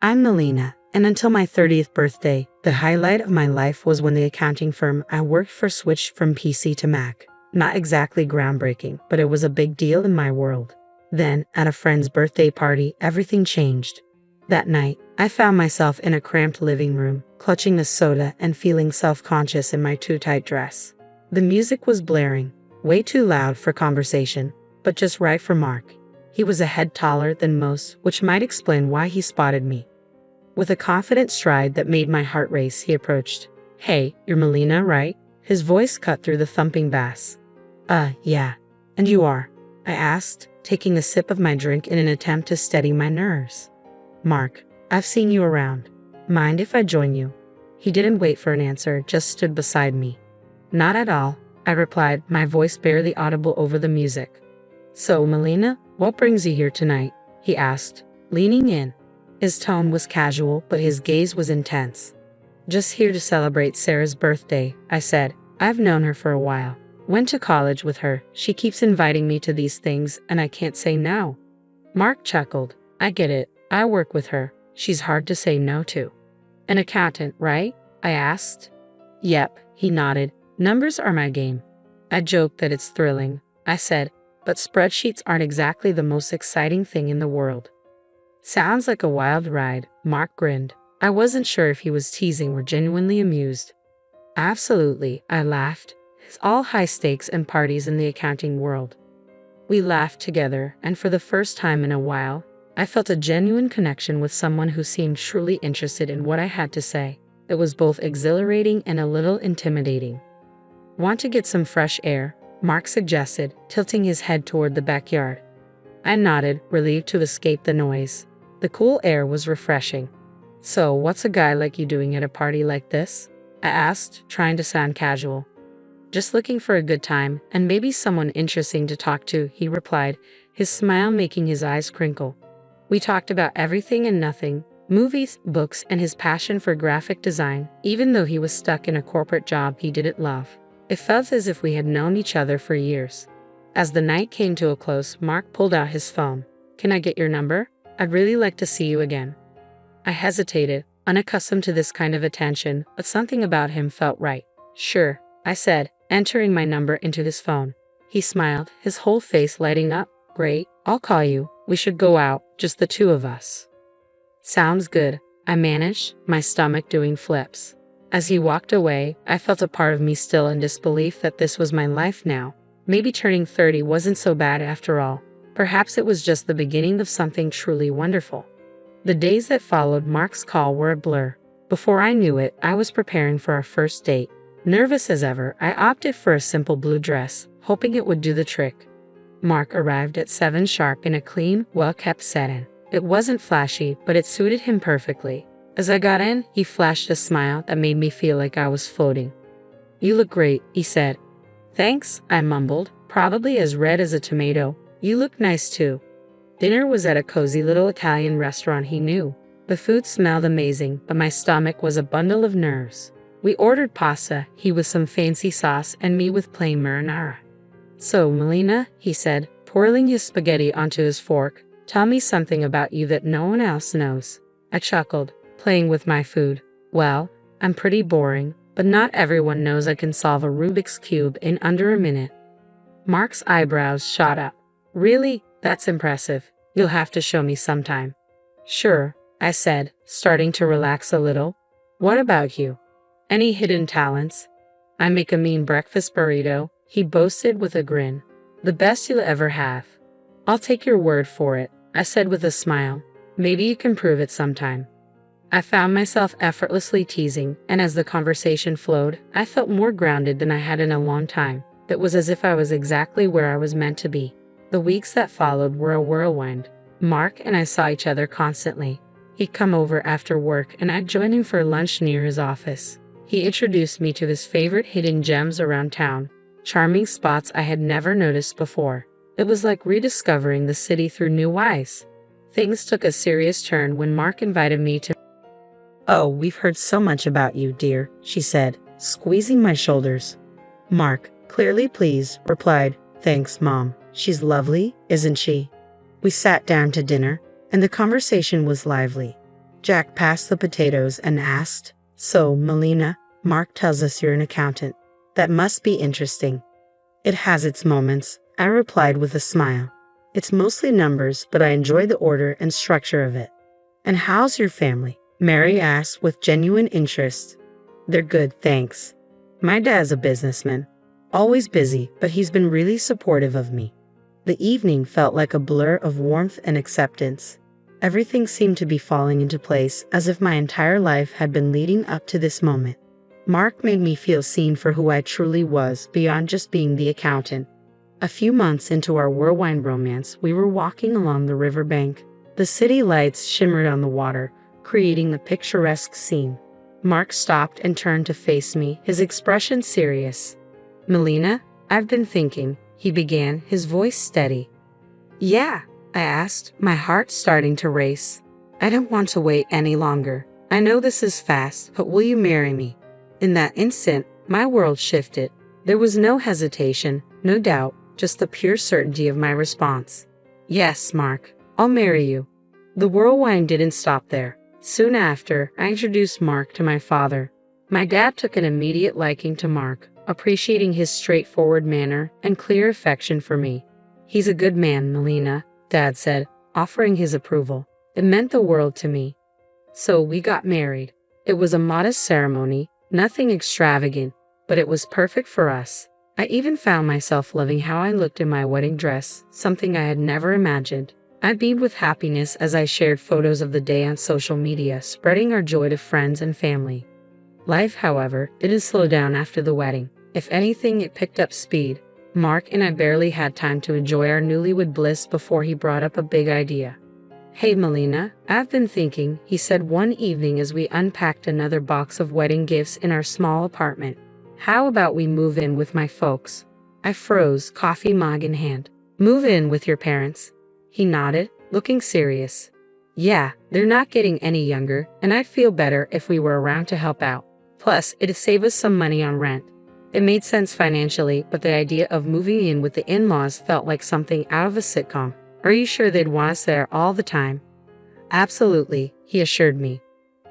I'm Melina, and until my 30th birthday, the highlight of my life was when the accounting firm I worked for switched from PC to Mac. Not exactly groundbreaking, but it was a big deal in my world. Then, at a friend's birthday party, everything changed. That night, I found myself in a cramped living room, clutching a soda and feeling self-conscious in my too-tight dress. The music was blaring, way too loud for conversation, but just right for Mark. He was a head taller than most, which might explain why he spotted me. With a confident stride that made my heart race, he approached. "Hey, you're Melina, right?" His voice cut through the thumping bass. Yeah. And you are?" I asked, taking a sip of my drink in an attempt to steady my nerves. "Mark, I've seen you around. Mind if I join you?" He didn't wait for an answer, just stood beside me. "Not at all," I replied, my voice barely audible over the music. "So, Melina, what brings you here tonight?" he asked, leaning in. His tone was casual, but his gaze was intense. "Just here to celebrate Sarah's birthday," I said. "I've known her for a while. Went to college with her. She keeps inviting me to these things, and I can't say no." Mark chuckled. "I get it. I work with her. She's hard to say no to." "An accountant, right?" I asked. "Yep," he nodded. "Numbers are my game." I joked that it's thrilling, I said, "but spreadsheets aren't exactly the most exciting thing in the world." "Sounds like a wild ride," Mark grinned. I wasn't sure if he was teasing or genuinely amused. "Absolutely," I laughed. It's all high stakes and parties in the accounting world. We laughed together, and for the first time in a while, I felt a genuine connection with someone who seemed truly interested in what I had to say. It was both exhilarating and a little intimidating. "Want to get some fresh air?" Mark suggested, tilting his head toward the backyard. I nodded, relieved to escape the noise. The cool air was refreshing. "So, what's a guy like you doing at a party like this?" I asked, trying to sound casual. "Just looking for a good time, and maybe someone interesting to talk to," he replied, his smile making his eyes crinkle. We talked about everything and nothing, movies, books, and his passion for graphic design, even though he was stuck in a corporate job he didn't love. It felt as if we had known each other for years. As the night came to a close, Mark pulled out his phone. "Can I get your number? I'd really like to see you again." I hesitated, unaccustomed to this kind of attention, but something about him felt right. "Sure," I said, entering my number into his phone. He smiled, his whole face lighting up. "Great, I'll call you. We should go out, just the two of us." "Sounds good," I managed, my stomach doing flips. As he walked away, I felt a part of me still in disbelief that this was my life now. Maybe turning 30 wasn't so bad after all. Perhaps it was just the beginning of something truly wonderful. The days that followed Mark's call were a blur. Before I knew it, I was preparing for our first date. Nervous as ever, I opted for a simple blue dress, hoping it would do the trick. Mark arrived at 7 sharp in a clean, well-kept setting. It wasn't flashy, but it suited him perfectly. As I got in, he flashed a smile that made me feel like I was floating. "You look great," he said. "Thanks," I mumbled, probably as red as a tomato. "You look nice too." Dinner was at a cozy little Italian restaurant he knew. The food smelled amazing, but my stomach was a bundle of nerves. We ordered pasta, he with some fancy sauce and me with plain marinara. "So, Melina," he said, twirling his spaghetti onto his fork, "tell me something about you that no one else knows." I chuckled, playing with my food. "Well, I'm pretty boring, but not everyone knows I can solve a Rubik's Cube in under a minute." Mark's eyebrows shot up. "Really? That's impressive. You'll have to show me sometime." "Sure," I said, starting to relax a little. "What about you? Any hidden talents?" "I make a mean breakfast burrito," he boasted with a grin. "The best you'll ever have." "I'll take your word for it," I said with a smile. "Maybe you can prove it sometime." I found myself effortlessly teasing, and as the conversation flowed, I felt more grounded than I had in a long time. It was as if I was exactly where I was meant to be. The weeks that followed were a whirlwind. Mark and I saw each other constantly. He'd come over after work, and I'd join him for lunch near his office. He introduced me to his favorite hidden gems around town, charming spots I had never noticed before. It was like rediscovering the city through new eyes. Things took a serious turn when Mark invited me to— "Oh, we've heard so much about you, dear," she said, squeezing my shoulders. Mark, clearly pleased, replied, "Thanks, Mom. She's lovely, isn't she?" We sat down to dinner, and the conversation was lively. Jack passed the potatoes and asked, "So, Melina, Mark tells us you're an accountant. That must be interesting." "It has its moments," I replied with a smile. "It's mostly numbers, but I enjoy the order and structure of it." "And how's your family?" Mary asked with genuine interest. "They're good, thanks. My dad's a businessman. Always busy, but he's been really supportive of me." The evening felt like a blur of warmth and acceptance. Everything seemed to be falling into place, as if my entire life had been leading up to this moment. Mark made me feel seen for who I truly was, beyond just being the accountant. A few months into our whirlwind romance, we were walking along the riverbank. The city lights shimmered on the water, creating the picturesque scene. Mark stopped and turned to face me, his expression serious. "Melina, I've been thinking," he began, his voice steady. "Yeah?" I asked, my heart starting to race. "I don't want to wait any longer. I know this is fast, but will you marry me?" In that instant, my world shifted. There was no hesitation, no doubt, just the pure certainty of my response. "Yes, Mark, I'll marry you." The whirlwind didn't stop there. Soon after, I introduced Mark to my father. My dad took an immediate liking to Mark, appreciating his straightforward manner and clear affection for me. "He's a good man, Melina," Dad said, offering his approval. It meant the world to me. So we got married. It was a modest ceremony, nothing extravagant, but it was perfect for us. I even found myself loving how I looked in my wedding dress, something I had never imagined. I beamed with happiness as I shared photos of the day on social media, spreading our joy to friends and family. Life, however, didn't slow down after the wedding. If anything, it picked up speed. Mark and I barely had time to enjoy our newlywed bliss before he brought up a big idea. "Hey Melina, I've been thinking," he said one evening as we unpacked another box of wedding gifts in our small apartment. "How about we move in with my folks?" I froze, coffee mug in hand. "Move in with your parents?" He nodded, looking serious. "Yeah, they're not getting any younger, and I'd feel better if we were around to help out. Plus, it'd save us some money on rent." It made sense financially, but the idea of moving in with the in-laws felt like something out of a sitcom. "Are you sure they'd want us there all the time?" "Absolutely," he assured me.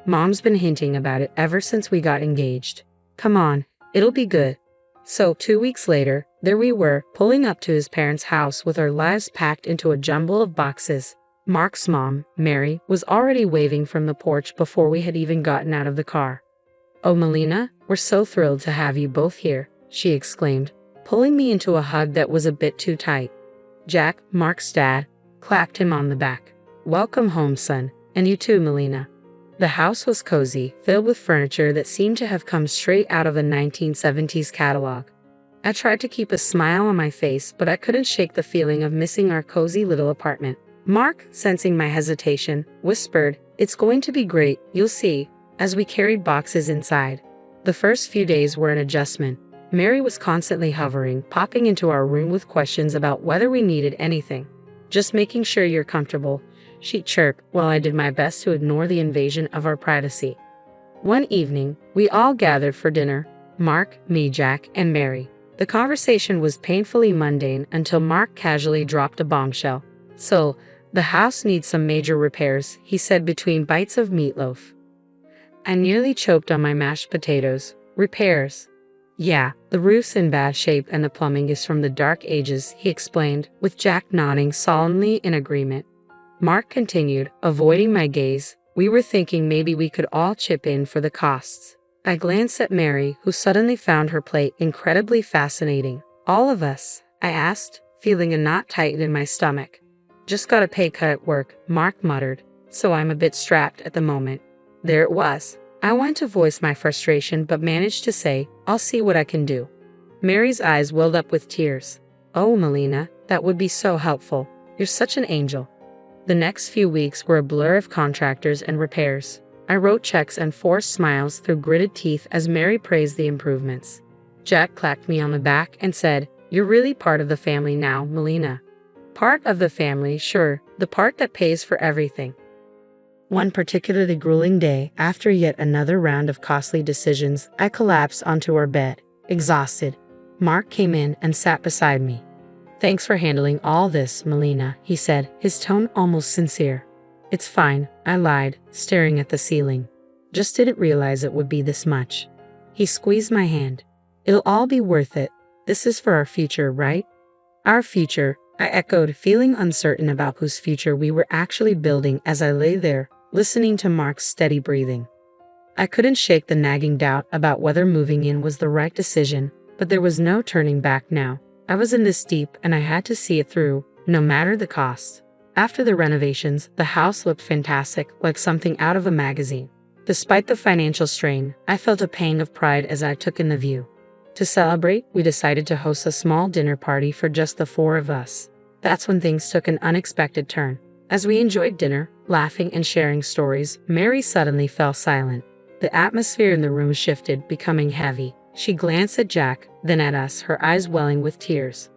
"Mom's been hinting about it ever since we got engaged. Come on, it'll be good." So 2 weeks later, there we were, pulling up to his parents' house with our lives packed into a jumble of boxes. Mark's mom, Mary, was already waving from the porch before we had even gotten out of the car. "Oh, Melina, we're so thrilled to have you both here," she exclaimed, pulling me into a hug that was a bit too tight. Jack, Mark's dad, clapped him on the back. "Welcome home, son, and you too, Melina." The house was cozy, filled with furniture that seemed to have come straight out of a 1970s catalog. I tried to keep a smile on my face, but I couldn't shake the feeling of missing our cozy little apartment. Mark, sensing my hesitation, whispered, "It's going to be great, you'll see," as we carried boxes inside. The first few days were an adjustment. Mary was constantly hovering, popping into our room with questions about whether we needed anything. "Just making sure you're comfortable," she'd chirp, while I did my best to ignore the invasion of our privacy. One evening, we all gathered for dinner. Mark, me, Jack, and Mary. The conversation was painfully mundane until Mark casually dropped a bombshell. "So, the house needs some major repairs," he said between bites of meatloaf. I nearly choked on my mashed potatoes. "Repairs?" "Yeah, the roof's in bad shape and the plumbing is from the dark ages," he explained, with Jack nodding solemnly in agreement. Mark continued, avoiding my gaze. "We were thinking maybe we could all chip in for the costs." I glanced at Mary, who suddenly found her plate incredibly fascinating. "All of us?" I asked, feeling a knot tighten in my stomach. "Just got a pay cut at work," Mark muttered, "so I'm a bit strapped at the moment." There it was. I wanted to voice my frustration but managed to say, "I'll see what I can do." Mary's eyes welled up with tears. "Oh, Melina, that would be so helpful. You're such an angel." The next few weeks were a blur of contractors and repairs. I wrote checks and forced smiles through gritted teeth as Mary praised the improvements. Jack clapped me on the back and said, "You're really part of the family now, Melina." Part of the family, sure, the part that pays for everything. One particularly grueling day, after yet another round of costly decisions, I collapsed onto our bed, exhausted. Mark came in and sat beside me. "Thanks for handling all this, Melina," he said, his tone almost sincere. It's fine, I lied, staring at the ceiling. Just didn't realize it would be this much. He squeezed my hand. It'll all be worth it. This is for our future, right? Our future, I echoed, feeling uncertain about whose future we were actually building as I lay there, listening to Mark's steady breathing. I couldn't shake the nagging doubt about whether moving in was the right decision, but there was no turning back now. I was in this deep and I had to see it through, no matter the cost. After the renovations, the house looked fantastic, like something out of a magazine. Despite the financial strain, I felt a pang of pride as I took in the view. To celebrate, we decided to host a small dinner party for just the four of us. That's when things took an unexpected turn. As we enjoyed dinner, laughing and sharing stories, Mary suddenly fell silent. The atmosphere in the room shifted, becoming heavy. She glanced at Jack, then at us, her eyes welling with tears.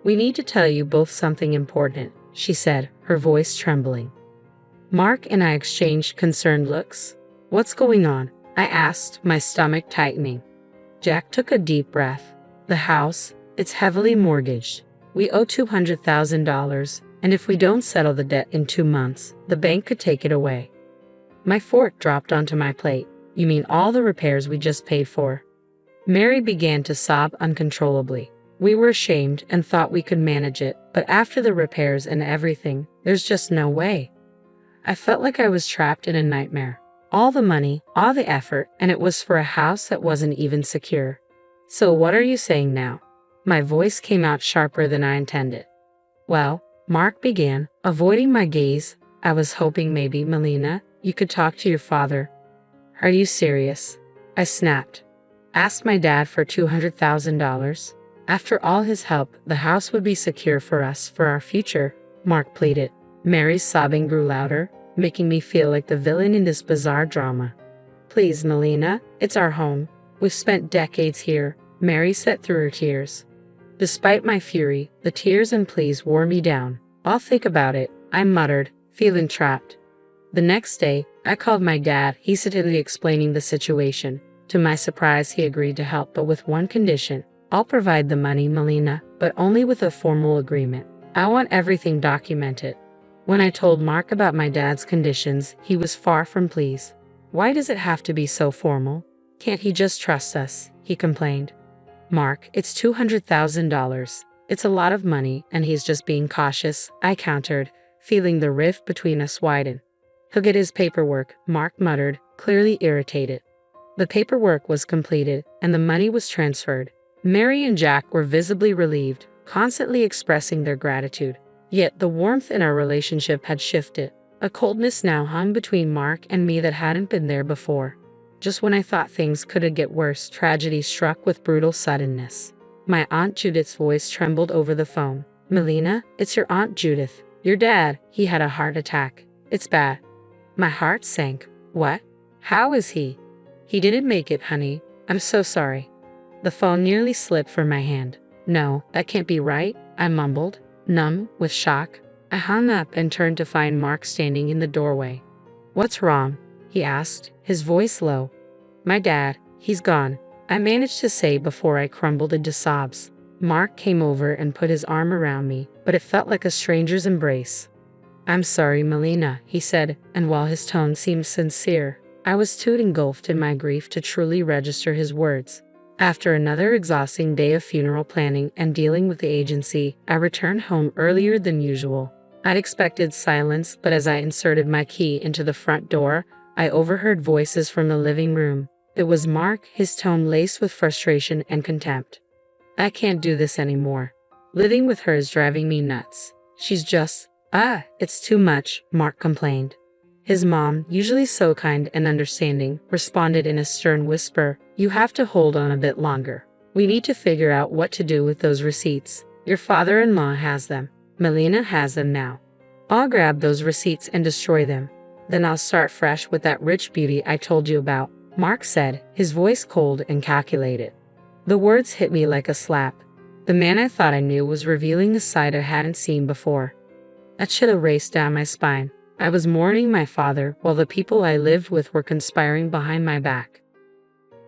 "We need to tell you both something important," she said, her voice trembling. Mark and I exchanged concerned looks. "What's going on?" I asked, my stomach tightening. Jack took a deep breath. "The house, it's heavily mortgaged. We owe $200,000, and if we don't settle the debt in 2 months, the bank could take it away." My fork dropped onto my plate. "You mean all the repairs we just paid for?" Mary began to sob uncontrollably. We were ashamed and thought we could manage it, but after the repairs and everything, there's just no way. I felt like I was trapped in a nightmare. All the money, all the effort, and it was for a house that wasn't even secure. "So what are you saying now?" My voice came out sharper than I intended. "Well," Mark began, avoiding my gaze, "I was hoping maybe, Melina, you could talk to your father." "Are you serious?" I snapped. "Ask my dad for $200,000? After all his help, the house would be secure for us, for our future," Mark pleaded. Mary's sobbing grew louder, making me feel like the villain in this bizarre drama. "Please, Melina, it's our home. We've spent decades here," Mary said through her tears. Despite my fury, the tears and pleas wore me down. "I'll think about it," I muttered, feeling trapped. The next day, I called my dad, hesitantly explaining the situation. To my surprise, he agreed to help, but with one condition. "I'll provide the money, Melina, but only with a formal agreement. I want everything documented." When I told Mark about my dad's conditions, he was far from pleased. "Why does it have to be so formal? Can't he just trust us?" he complained. "Mark, it's $200,000. It's a lot of money, and he's just being cautious," I countered, feeling the rift between us widen. "He'll get his paperwork," Mark muttered, clearly irritated. The paperwork was completed, and the money was transferred. Mary and Jack were visibly relieved, constantly expressing their gratitude. Yet the warmth in our relationship had shifted. A coldness now hung between Mark and me that hadn't been there before. Just when I thought things couldn't get worse, tragedy struck with brutal suddenness. My Aunt Judith's voice trembled over the phone. "Melina, it's your Aunt Judith. Your dad, he had a heart attack. It's bad." My heart sank. "What? How is he?" "He didn't make it, honey. I'm so sorry." The phone nearly slipped from my hand. "No, that can't be right," I mumbled, numb with shock. I hung up and turned to find Mark standing in the doorway. "What's wrong?" he asked, his voice low. "My dad, he's gone," I managed to say before I crumbled into sobs. Mark came over and put his arm around me, but it felt like a stranger's embrace. "I'm sorry, Melina," he said, and while his tone seemed sincere, I was too engulfed in my grief to truly register his words. After another exhausting day of funeral planning and dealing with the agency, I returned home earlier than usual. I'd expected silence, but as I inserted my key into the front door, I overheard voices from the living room. It was Mark, his tone laced with frustration and contempt. "I can't do this anymore. Living with her is driving me nuts. She's just, it's too much," Mark complained. His mom, usually so kind and understanding, responded in a stern whisper, "You have to hold on a bit longer. We need to figure out what to do with those receipts. Your father-in-law has them. Melina has them now. I'll grab those receipts and destroy them. Then I'll start fresh with that rich beauty I told you about," Mark said, his voice cold and calculated. The words hit me like a slap. The man I thought I knew was revealing a side I hadn't seen before. A chill raced down my spine. I was mourning my father while the people I lived with were conspiring behind my back.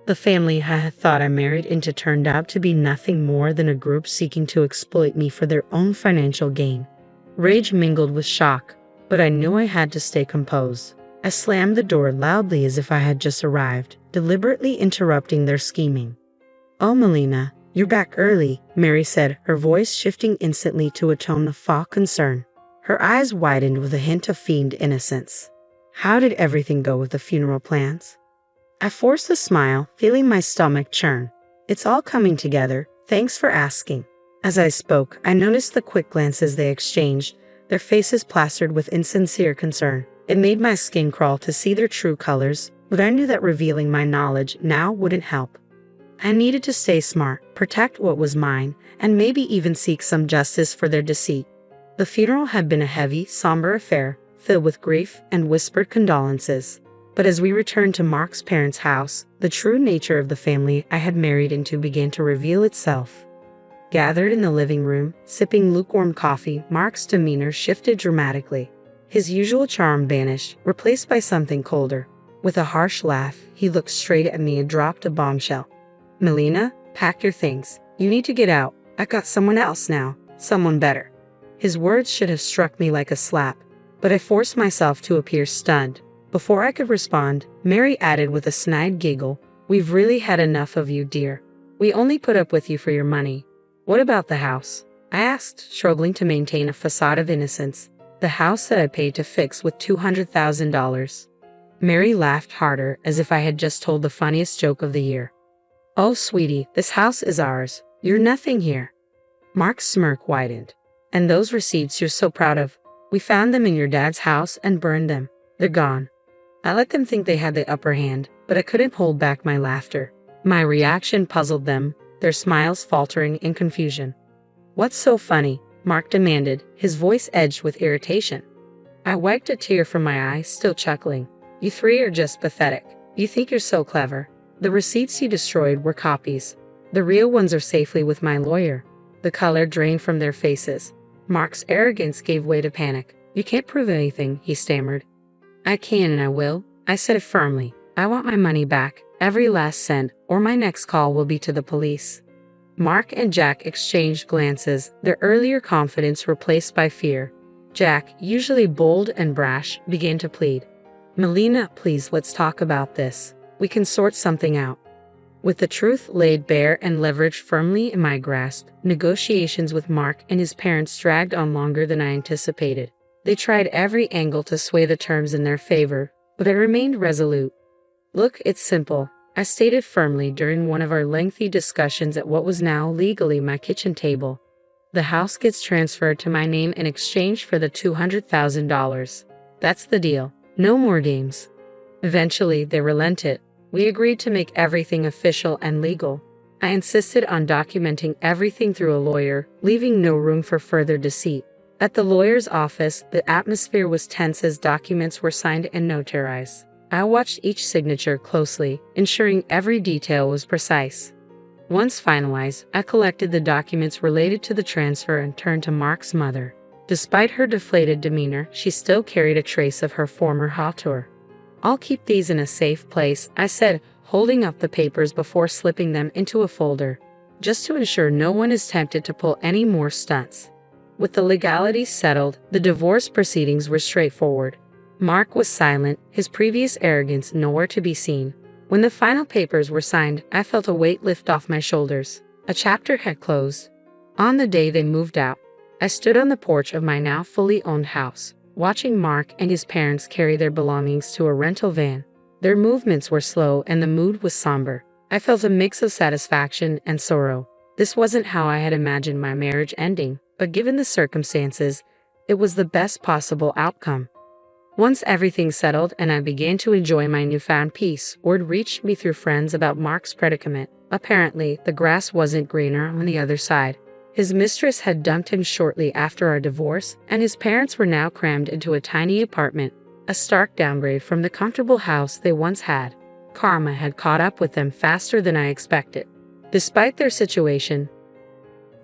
The family I had thought I married into turned out to be nothing more than a group seeking to exploit me for their own financial gain. Rage mingled with shock, but I knew I had to stay composed. I slammed the door loudly as if I had just arrived, deliberately interrupting their scheming. "Oh, Melina, you're back early," Mary said, her voice shifting instantly to a tone of faux concern. Her eyes widened with a hint of feigned innocence. "How did everything go with the funeral plans?" I forced a smile, feeling my stomach churn. "It's all coming together, thanks for asking." As I spoke, I noticed the quick glances they exchanged, their faces plastered with insincere concern. It made my skin crawl to see their true colors, but I knew that revealing my knowledge now wouldn't help. I needed to stay smart, protect what was mine, and maybe even seek some justice for their deceit. The funeral had been a heavy, somber affair, filled with grief and whispered condolences. But as we returned to Mark's parents' house, the true nature of the family I had married into began to reveal itself. Gathered in the living room, sipping lukewarm coffee, Mark's demeanor shifted dramatically. His usual charm vanished, replaced by something colder. With a harsh laugh, he looked straight at me and dropped a bombshell. "Melina, pack your things. You need to get out. I got someone else now, someone better." His words should have struck me like a slap, but I forced myself to appear stunned. Before I could respond, Mary added with a snide giggle, "We've really had enough of you, dear. We only put up with you for your money." "What about the house?" I asked, struggling to maintain a facade of innocence. "The house that I paid to fix with $200,000. Mary laughed harder, as if I had just told the funniest joke of the year. "Oh, sweetie, this house is ours. You're nothing here." Mark's smirk widened. "And those receipts you're so proud of? We found them in your dad's house and burned them. They're gone." I let them think they had the upper hand, but I couldn't hold back my laughter. My reaction puzzled them, their smiles faltering in confusion. "What's so funny?" Mark demanded, his voice edged with irritation. I wiped a tear from my eye, still chuckling. "You three are just pathetic. You think you're so clever. The receipts you destroyed were copies. The real ones are safely with my lawyer." The color drained from their faces. Mark's arrogance gave way to panic. "You can't prove anything," he stammered. "I can and I will," I said it firmly. "I want my money back, every last cent, or my next call will be to the police." Mark and Jack exchanged glances, their earlier confidence replaced by fear. Jack, usually bold and brash, began to plead. "Melina, please, let's talk about this. We can sort something out." With the truth laid bare and leverage firmly in my grasp, negotiations with Mark and his parents dragged on longer than I anticipated. They tried every angle to sway the terms in their favor, but I remained resolute. "Look, it's simple," I stated firmly during one of our lengthy discussions at what was now legally my kitchen table. "The house gets transferred to my name in exchange for the $200,000. That's the deal. No more games." Eventually, they relented. We agreed to make everything official and legal. I insisted on documenting everything through a lawyer, leaving no room for further deceit. At the lawyer's office, the atmosphere was tense as documents were signed and notarized. I watched each signature closely, ensuring every detail was precise. Once finalized, I collected the documents related to the transfer and turned to Mark's mother. Despite her deflated demeanor, she still carried a trace of her former hauteur. "I'll keep these in a safe place," I said, holding up the papers before slipping them into a folder, just to ensure no one is tempted to pull any more stunts. With the legalities settled, the divorce proceedings were straightforward. Mark was silent, his previous arrogance nowhere to be seen. When the final papers were signed, I felt a weight lift off my shoulders. A chapter had closed. On the day they moved out, I stood on the porch of my now fully owned house, watching Mark and his parents carry their belongings to a rental van. Their movements were slow and the mood was somber. I felt a mix of satisfaction and sorrow. This wasn't how I had imagined my marriage ending, but given the circumstances, it was the best possible outcome. Once everything settled and I began to enjoy my newfound peace, word reached me through friends about Mark's predicament. Apparently, the grass wasn't greener on the other side. His mistress had dumped him shortly after our divorce, and his parents were now crammed into a tiny apartment, a stark downgrade from the comfortable house they once had. Karma had caught up with them faster than I expected. Despite their situation,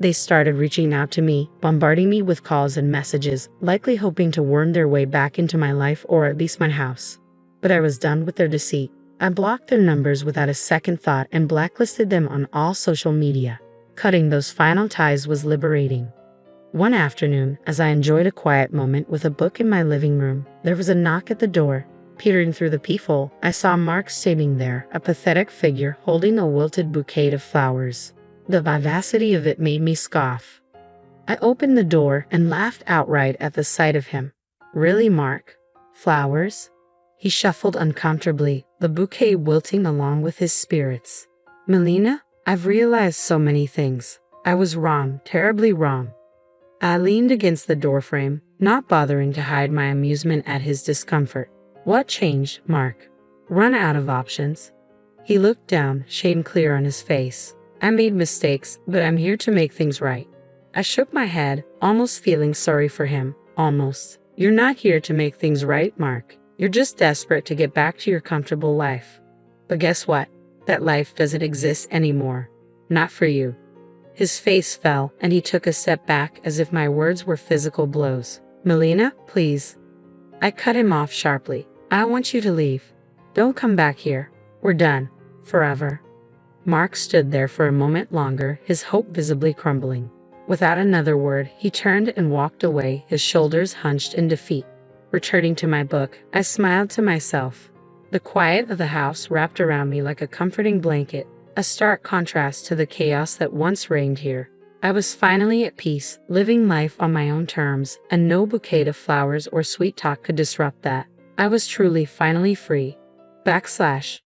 they started reaching out to me, bombarding me with calls and messages, likely hoping to worm their way back into my life or at least my house. But I was done with their deceit. I blocked their numbers without a second thought and blacklisted them on all social media. Cutting those final ties was liberating. One afternoon, as I enjoyed a quiet moment with a book in my living room, there was a knock at the door. Peering through the peephole, I saw Mark standing there, a pathetic figure holding a wilted bouquet of flowers. The vivacity of it made me scoff. I opened the door and laughed outright at the sight of him. Really, Mark? Flowers? He shuffled uncomfortably, the bouquet wilting along with his spirits. Melina, I've realized so many things. I was wrong, terribly wrong. I leaned against the doorframe, not bothering to hide my amusement at his discomfort. What changed, Mark? Run out of options? He looked down, shame clear on his face. I made mistakes, but I'm here to make things right. I shook my head, almost feeling sorry for him. Almost. You're not here to make things right, Mark. You're just desperate to get back to your comfortable life. But guess what? That life doesn't exist anymore. Not for you. His face fell, and he took a step back as if my words were physical blows. Melina, please. I cut him off sharply. I want you to leave. Don't come back here. We're done. Forever. Mark stood there for a moment longer, his hope visibly crumbling. Without another word, he turned and walked away, his shoulders hunched in defeat. Returning to my book, I smiled to myself. The quiet of the house wrapped around me like a comforting blanket, a stark contrast to the chaos that once reigned here. I was finally at peace, living life on my own terms, and no bouquet of flowers or sweet talk could disrupt that. I was truly finally free. /